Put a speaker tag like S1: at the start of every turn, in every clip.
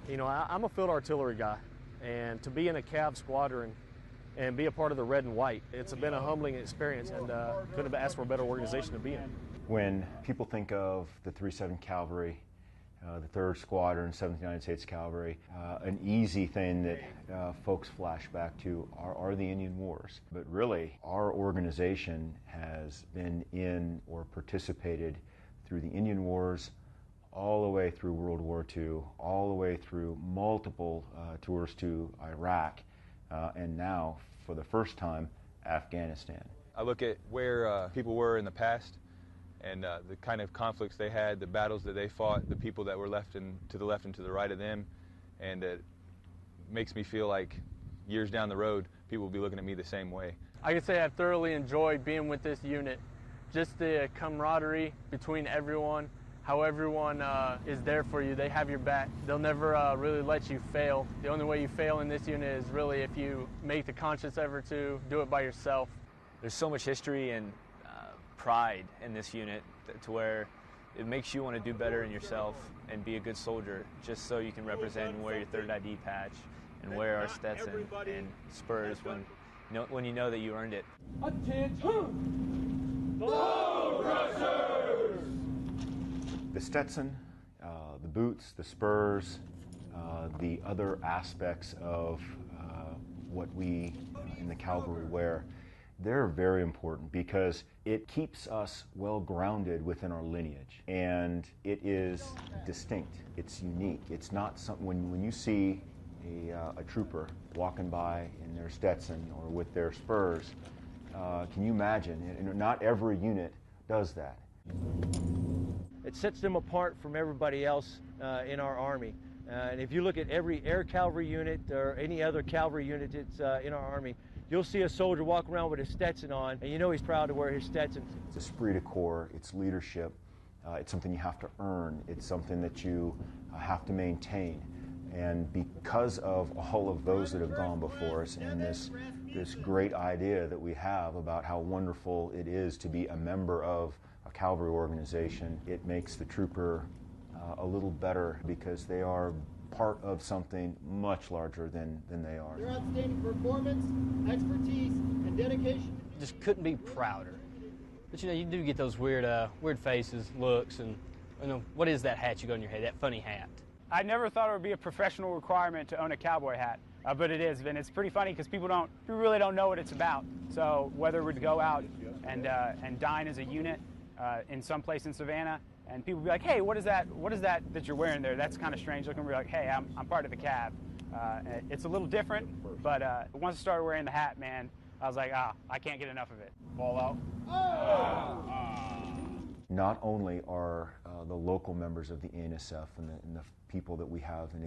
S1: You know, I'm a field artillery guy, and to be in a Cav squadron and be a part of the red and white, it's been a humbling experience, and couldn't have asked for a better organization to be in.
S2: When people think of the 3-7 Cavalry, the 3rd Squadron, 7th United States Cavalry, an easy thing that folks flash back to are the Indian Wars. But really, our organization has been in or participated through the Indian Wars, all the way through World War II, all the way through multiple tours to Iraq, and now, for the first time, Afghanistan.
S3: I look at where people were in the past, and the kind of conflicts they had, the battles that they fought, the people that were to the left and to the right of them, and it makes me feel like years down the road, people will be looking at me the same way.
S4: I can say I've thoroughly enjoyed being with this unit. Just the camaraderie between everyone, how everyone is there for you. They have your back. They'll never really let you fail. The only way you fail in this unit is really if you make the conscious effort to do it by yourself.
S5: There's so much history and pride in this unit to where it makes you want to do better in yourself and be a good soldier, just so you can represent and wear your 3rd ID patch and wear our Stetson and spurs when you know that you earned it.
S6: Attention! Bone crushers!
S2: The Stetson, the boots, the spurs, the other aspects of what we in the Cavalry wear, they're very important because it keeps us well grounded within our lineage, and it is distinct, it's unique. It's not something, when you see a trooper walking by in their Stetson or with their spurs, can you imagine? And not every unit does that.
S7: It sets them apart from everybody else in our Army. And if you look at every air cavalry unit or any other cavalry unit that's in our Army, you'll see a soldier walk around with his Stetson on, and you know he's proud to wear his Stetson.
S2: It's esprit de corps, it's leadership, it's something you have to earn, it's something that you have to maintain. And because of all of those that have gone before us and this great idea that we have about how wonderful it is to be a member of a cavalry organization, it makes the trooper a little better because they are part of something much larger than they are.
S8: Their outstanding performance, expertise, and dedication.
S9: Just couldn't be prouder. But you do get those weird faces, looks, and what is that hat you got on your head, that funny hat?
S10: I never thought it would be a professional requirement to own a cowboy hat, but it is, and it's pretty funny because people really don't know what it's about. So whether we'd go out and dine as a unit in some place in Savannah, and people be like, "Hey, what is that you're wearing there? That's kind of strange looking." We're like, "Hey, I'm part of the Cav." It's a little different, but once I started wearing the hat, man, I was like, I can't get enough of it. Fall out.
S2: Not only are the local members of the ANSF and the people that we have and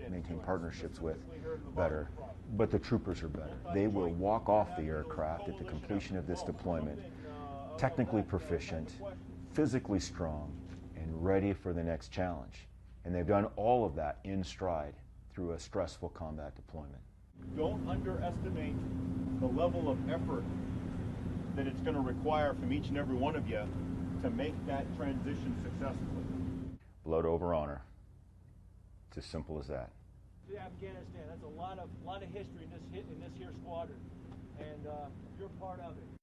S2: maintain partnerships with better, but the troopers are better. They will walk off the aircraft at the completion of this deployment, technically proficient, physically strong, and ready for the next challenge. And they've done all of that in stride through a stressful combat deployment.
S11: Don't underestimate the level of effort that it's going to require from each and every one of you to make that transition successfully.
S2: Blood over honor. It's as simple as that.
S6: Afghanistan, that's a lot of history in this here squadron, and you're part of it.